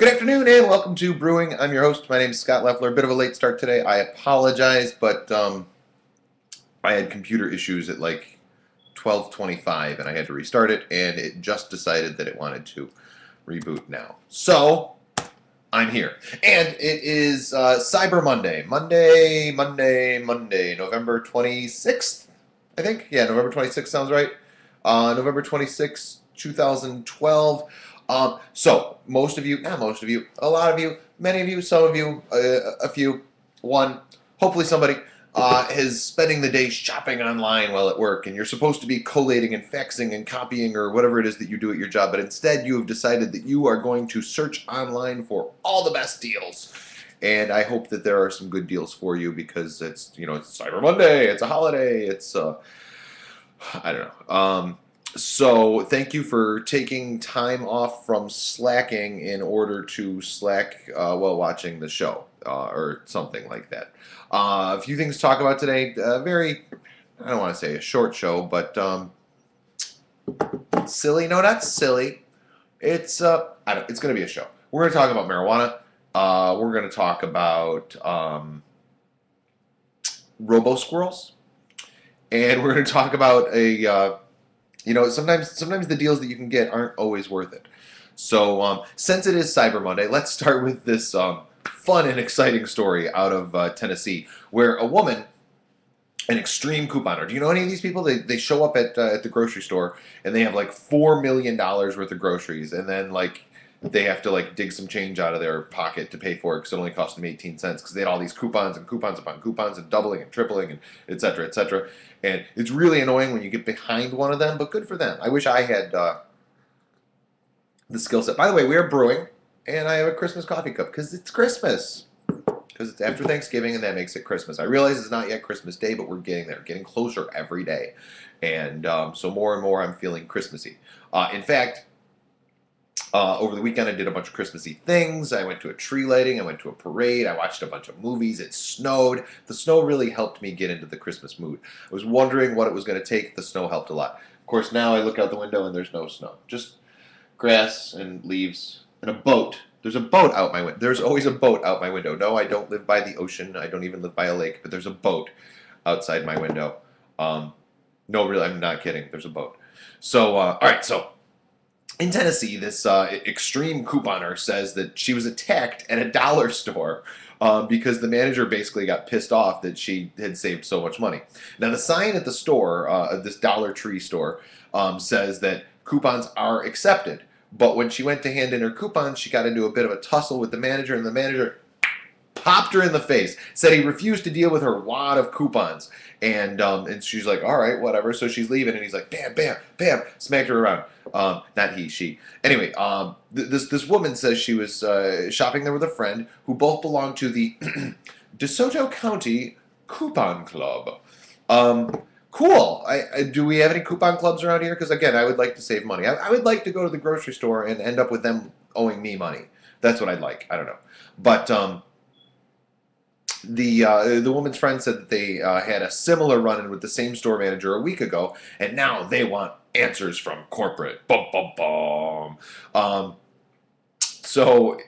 Good afternoon and welcome to Brewing. I'm your host. My name is Scott Leffler. A bit of a late start today. I apologize, but I had computer issues at like 12:25 and I had to restart it, and it just decided that it wanted to reboot now. So I'm here, and it is Cyber Monday. Monday, November 26th, I think. Yeah, November 26th sounds right. November 26th, 2012. So most of you, not most of you, a lot of you, many of you, some of you, a few, one, hopefully somebody is spending the day shopping online while at work, and you're supposed to be collating and faxing and copying or whatever it is that you do at your job, but instead you have decided that you are going to search online for all the best deals. And I hope that there are some good deals for you because it's Cyber Monday, it's a holiday, it's I don't know. So thank you for taking time off from slacking in order to slack while watching the show or something like that. A few things to talk about today. I don't want to say a short show, but silly. No, not silly. It's it's going to be a show. We're going to talk about marijuana. We're going to talk about robo squirrels, and we're going to talk about sometimes the deals that you can get aren't always worth it. So since it is Cyber Monday, let's start with this fun and exciting story out of Tennessee, where a woman, an extreme couponer. Do you know any of these people? They show up at the grocery store and they have like $4 million worth of groceries, and then like they have to like dig some change out of their pocket to pay for it because it only cost them 18 cents because they had all these coupons and coupons upon coupons and doubling and tripling and et cetera, et cetera. And it's really annoying when you get behind one of them, but good for them. I wish I had the skill set. By the way, we are brewing, and I have a Christmas coffee cup because it's Christmas. Because it's after Thanksgiving, and that makes it Christmas. I realize it's not yet Christmas Day, but we're getting there, getting closer every day. And so more and more I'm feeling Christmassy. In fact, over the weekend, I did a bunch of Christmassy things. I went to a tree lighting. I went to a parade. I watched a bunch of movies. It snowed. The snow really helped me get into the Christmas mood. I was wondering what it was going to take. The snow helped a lot. Of course, now I look out the window and there's no snow. Just grass and leaves and a boat. There's a boat out my window. There's always a boat out my window. No, I don't live by the ocean. I don't even live by a lake. But there's a boat outside my window. No, really, I'm not kidding. There's a boat. So, all right, so in Tennessee, this extreme couponer says that she was attacked at a dollar store because the manager basically got pissed off that she had saved so much money. Now, the sign at the store, this Dollar Tree store, says that coupons are accepted. But when she went to hand in her coupons, she got into a bit of a tussle with the manager, and the manager popped her in the face, said he refused to deal with her wad of coupons. And she's like, all right, whatever. So she's leaving, and he's like, bam, bam, bam, smacked her around. Not he, she. Anyway, this woman says she was shopping there with a friend who both belonged to the DeSoto County Coupon Club. Cool. Do we have any coupon clubs around here? Because, again, I would like to save money. I would like to go to the grocery store and end up with them owing me money. That's what I'd like. I don't know. But the woman's friend said that they had a similar run-in with the same store manager a week ago, and now they want answers from corporate. Bum, bum, bum. So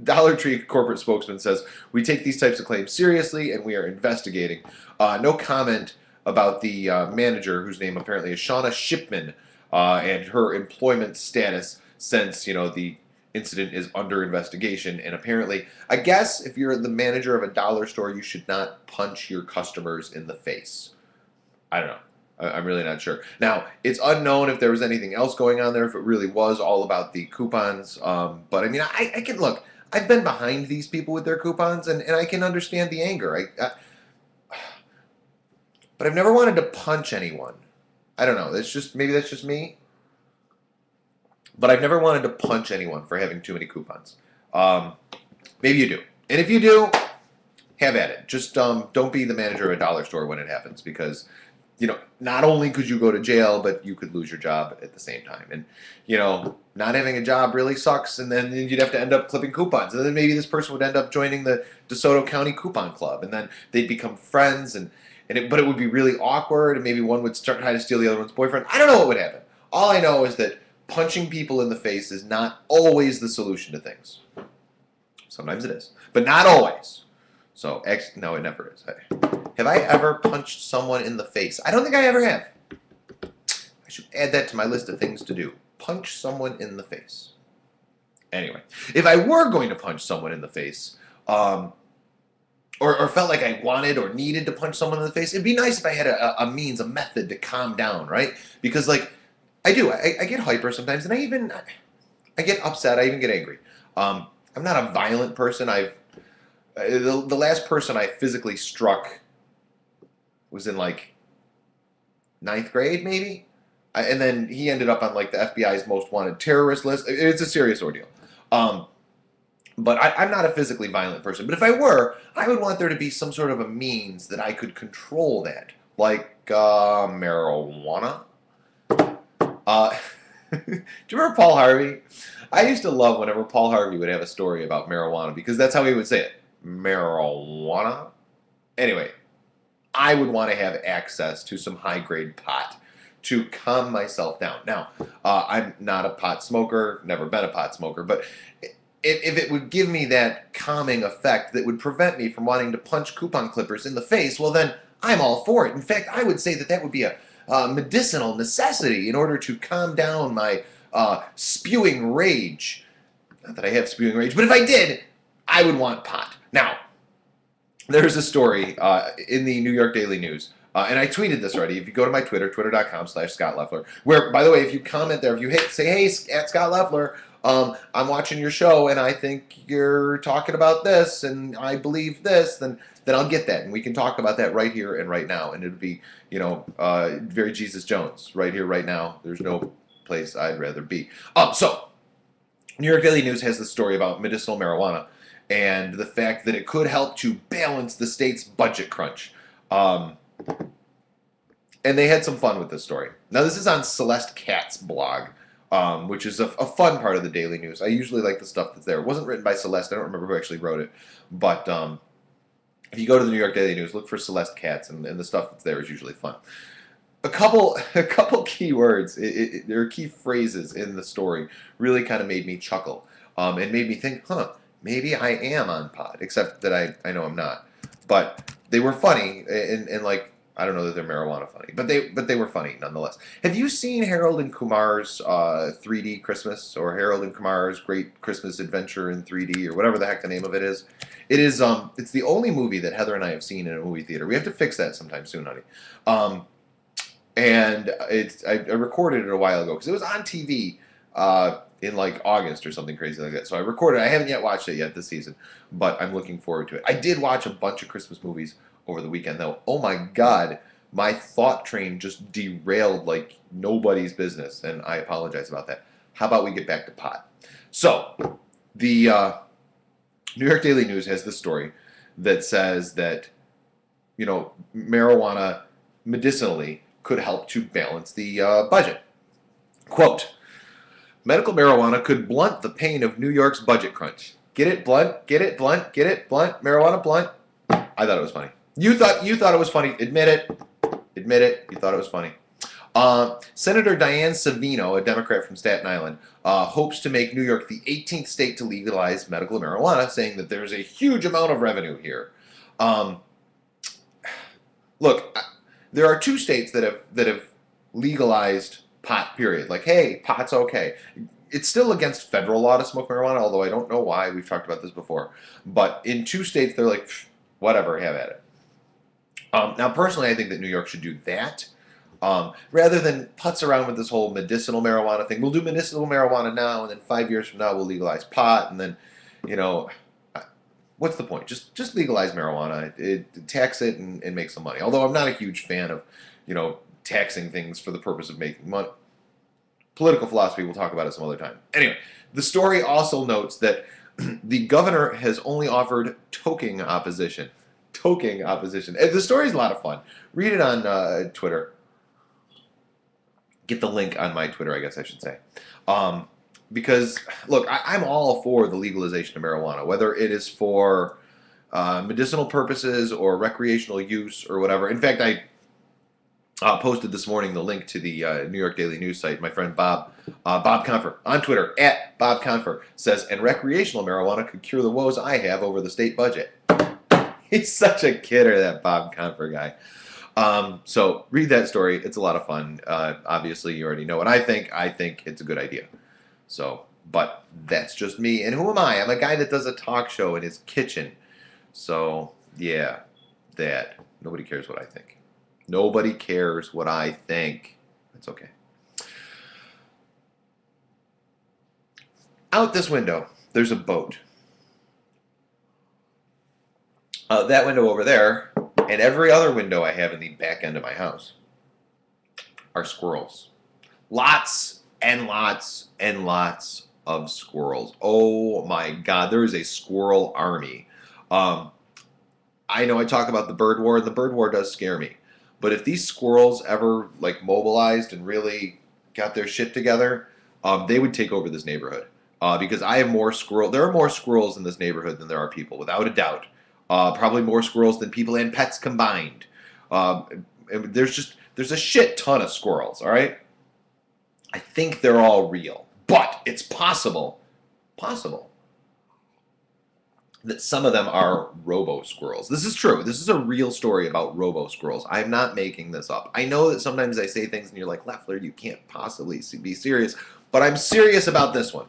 Dollar Tree corporate spokesman says, we take these types of claims seriously, and we are investigating. No comment about the manager, whose name apparently is Shauna Shipman, and her employment status since, the incident is under investigation. And apparently, I guess if you're the manager of a dollar store, you should not punch your customers in the face. I don't know. I'm really not sure. Now, it's unknown if there was anything else going on there, if it really was all about the coupons. But I mean, I can look. I've been behind these people with their coupons, and I can understand the anger. But I've never wanted to punch anyone. I don't know. Maybe that's just me. But I've never wanted to punch anyone for having too many coupons. Maybe you do. And if you do, have at it. Just don't be the manager of a dollar store when it happens, because, not only could you go to jail, but you could lose your job at the same time. And, not having a job really sucks, and then you'd have to end up clipping coupons. And then maybe this person would end up joining the DeSoto County Coupon Club, and then they'd become friends, but it would be really awkward, and maybe one would start trying to steal the other one's boyfriend. I don't know what would happen. All I know is that punching people in the face is not always the solution to things. Sometimes it is, but not always. So, no, it never is. Have I ever punched someone in the face? I don't think I ever have. I should add that to my list of things to do. Punch someone in the face. Anyway, if I were going to punch someone in the face, or felt like I wanted or needed to punch someone in the face, it'd be nice if I had a means, a method to calm down, right? Because, like, I get hyper sometimes, and I get upset, I even get angry. I'm not a violent person. The last person I physically struck was in, like, ninth grade, maybe? And then he ended up on, like, the FBI's most wanted terrorist list. It's a serious ordeal. But I'm not a physically violent person. But if I were, I would want there to be some sort of a means that I could control that. Like, marijuana? Do you remember Paul Harvey? I used to love whenever Paul Harvey would have a story about marijuana, because that's how he would say it. Marijuana? Anyway, I would want to have access to some high-grade pot to calm myself down. Now, I'm not a pot smoker, never been a pot smoker, but if it would give me that calming effect that would prevent me from wanting to punch coupon clippers in the face, well then, I'm all for it. In fact, I would say that that would be a medicinal necessity in order to calm down my spewing rage. Not that I have spewing rage, but if I did, I would want pot. Now, there's a story in the New York Daily News, and I tweeted this already. If you go to my Twitter, twitter.com/Scott Leffler, where, by the way, if you comment there, if you say, hey, at Scott Leffler, I'm watching your show, and I think you're talking about this, and I believe this, then I'll get that, and we can talk about that right here and right now, and it'll be, very Jesus Jones, right here, right now. There's no place I'd rather be. So, New York Daily News has this story about medicinal marijuana, and the fact that it could help to balance the state's budget crunch. And they had some fun with this story. Now, this is on Celeste Katz's blog, which is a fun part of the Daily News. I usually like the stuff that's there. It wasn't written by Celeste. I don't remember who actually wrote it. But if you go to the New York Daily News, look for Celeste Katz, and the stuff that's there is usually fun. A couple key words, there are key phrases in the story, really kind of made me chuckle, and made me think, maybe I am on pot, except that I know I'm not. But they were funny, and like, I don't know that they're marijuana funny, but they were funny nonetheless. Have you seen Harold and Kumar's 3D Christmas, or Harold and Kumar's Great Christmas Adventure in 3D, or whatever the heck the name of it is? It is it's the only movie that Heather and I have seen in a movie theater. We have to fix that sometime soon, honey. And I recorded it a while ago because it was on TV in like August or something crazy like that. So I recorded it. I haven't yet watched it yet this season, but I'm looking forward to it. I did watch a bunch of Christmas movies over the weekend, though. Oh my God, my thought train just derailed like nobody's business, and I apologize about that. How about we get back to pot? So, the New York Daily News has this story that says that, marijuana medicinally could help to balance the budget. Quote, medical marijuana could blunt the pain of New York's budget crunch. Get it, blunt? Get it, blunt? Get it, blunt? Marijuana, blunt? I thought it was funny. You thought it was funny. Admit it. Admit it. You thought it was funny. Senator Diane Savino, a Democrat from Staten Island, hopes to make New York the 18th state to legalize medical marijuana, saying that there's a huge amount of revenue here. Look, there are 2 states that have legalized pot, period. Like, hey, pot's okay. It's still against federal law to smoke marijuana, although I don't know why. We've talked about this before. But in 2 states, they're like, whatever, have at it. Now, personally, I think that New York should do that. Rather than putz around with this whole medicinal marijuana thing. We'll do medicinal marijuana now, and then 5 years from now, we'll legalize pot, and then, what's the point? Just legalize marijuana, tax it, and make some money. Although I'm not a huge fan of, taxing things for the purpose of making money. Political philosophy, we'll talk about it some other time. Anyway, the story also notes that the governor has only offered toking opposition. Toking opposition. The story's a lot of fun. Read it on Twitter. Get the link on my Twitter, I guess I should say. Because, look, I'm all for the legalization of marijuana, whether it is for medicinal purposes or recreational use or whatever. In fact, posted this morning the link to the New York Daily News site. My friend Bob Confer, on Twitter, at Bob Confer, says, and recreational marijuana could cure the woes I have over the state budget. He's such a kidder, that Bob Confer guy. So read that story. It's a lot of fun. Obviously, you already know what I think. I think it's a good idea. So, but that's just me. And who am I? I'm a guy that does a talk show in his kitchen. So, yeah, that. Nobody cares what I think. Nobody cares what I think. That's okay. Out this window, there's a boat. That window over there, and every other window I have in the back end of my house, are squirrels. Lots and lots and lots of squirrels. Oh my God, there is a squirrel army. I know I talk about the bird war, and the bird war does scare me. But if these squirrels ever like mobilized and really got their shit together, they would take over this neighborhood. Because I have more squirrel. There are more squirrels in this neighborhood than there are people, without a doubt. Probably more squirrels than people and pets combined. There's a shit ton of squirrels. All right. I think they're all real, but it's possible that some of them are robo-squirrels. This is true. This is a real story about robo-squirrels. I'm not making this up. I know that sometimes I say things and you're like, Leffler, you can't possibly be serious, but I'm serious about this one.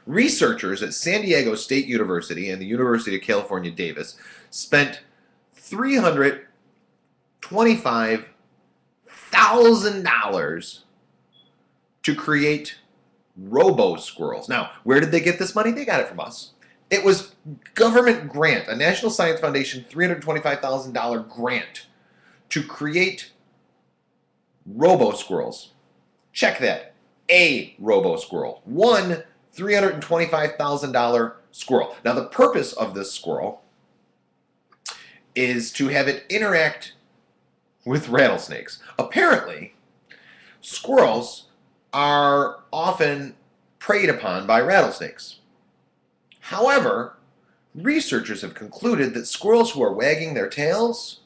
Researchers at San Diego State University and the University of California, Davis, spent $325,000 to create robo-squirrels. Now, where did they get this money? They got it from us. It was government grant, a National Science Foundation $325,000 grant to create robo-squirrels. Check that. A robo-squirrel. One $325,000 squirrel. Now, the purpose of this squirrel is to have it interact with rattlesnakes. Apparently, squirrels are often preyed upon by rattlesnakes. However, researchers have concluded that squirrels who are wagging their tails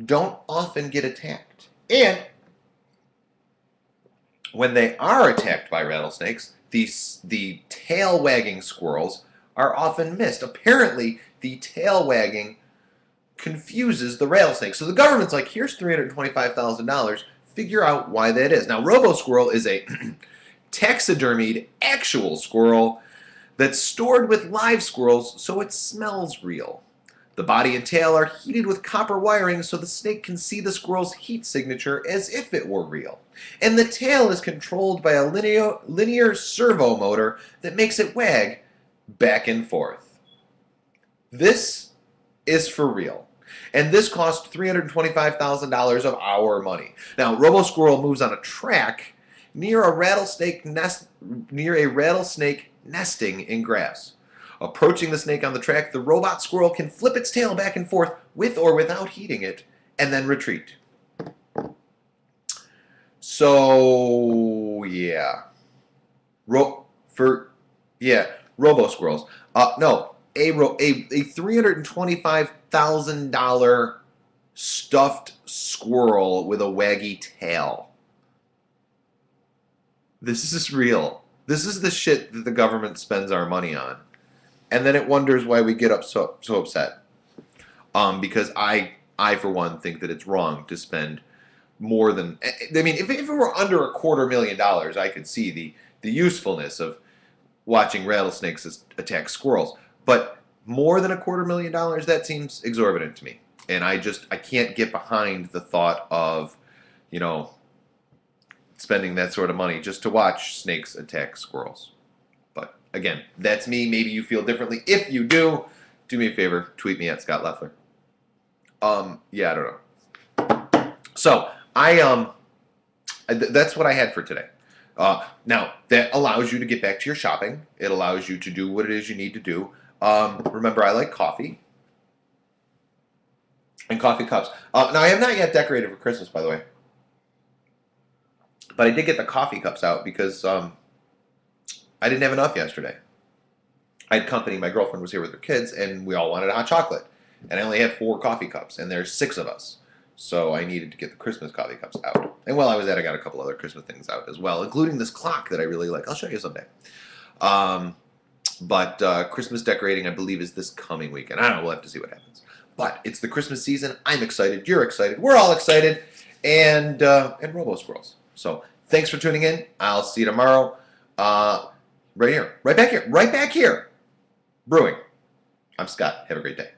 don't often get attacked. And when they are attacked by rattlesnakes, the tail-wagging squirrels are often missed. Apparently, the tail wagging confuses the rattlesnake. So the government's like, here's $325,000. Figure out why that is. Now, robo-squirrel is a taxidermied actual squirrel that's stored with live squirrels so it smells real. The body and tail are heated with copper wiring so the snake can see the squirrel's heat signature as if it were real. And the tail is controlled by a linear servo motor that makes it wag back and forth. This is for real. And this cost $325,000 of our money. Now, Robo-Squirrel moves on a track near a rattlesnake nesting in grass. Approaching the snake on the track, the robot squirrel can flip its tail back and forth with or without heating it, and then retreat. So, yeah. Robo squirrels. No, a $325,000 stuffed squirrel with a waggy tail. This is real. This is the shit that the government spends our money on. And then it wonders why we get so upset. Because I, for one, think that it's wrong to spend more than... I mean, if it were under $250,000, I could see the usefulness of watching rattlesnakes attack squirrels. But more than $250,000, that seems exorbitant to me. And I can't get behind the thought of, spending that sort of money just to watch snakes attack squirrels. But again, that's me. Maybe you feel differently. If you do me a favor, tweet me at Scott Leffler. Yeah, I don't know. So that's what I had for today. Now that allows you to get back to your shopping. It allows you to do what it is you need to do. Remember, I like coffee and coffee cups. Now I have not yet decorated for Christmas, by the way. But I did get the coffee cups out because I didn't have enough yesterday. I had company. My girlfriend was here with her kids, and we all wanted a hot chocolate. And I only had 4 coffee cups, and there's 6 of us. So I needed to get the Christmas coffee cups out. And while I was at it, I got a couple other Christmas things out as well, including this clock that I really like. I'll show you someday. But Christmas decorating, I believe, is this coming weekend. I don't know. We'll have to see what happens. But it's the Christmas season. I'm excited. You're excited. We're all excited. And Robo Squirrels. So thanks for tuning in. I'll see you tomorrow. Right here. Right back here. Right back here. Brewing. I'm Scott. Have a great day.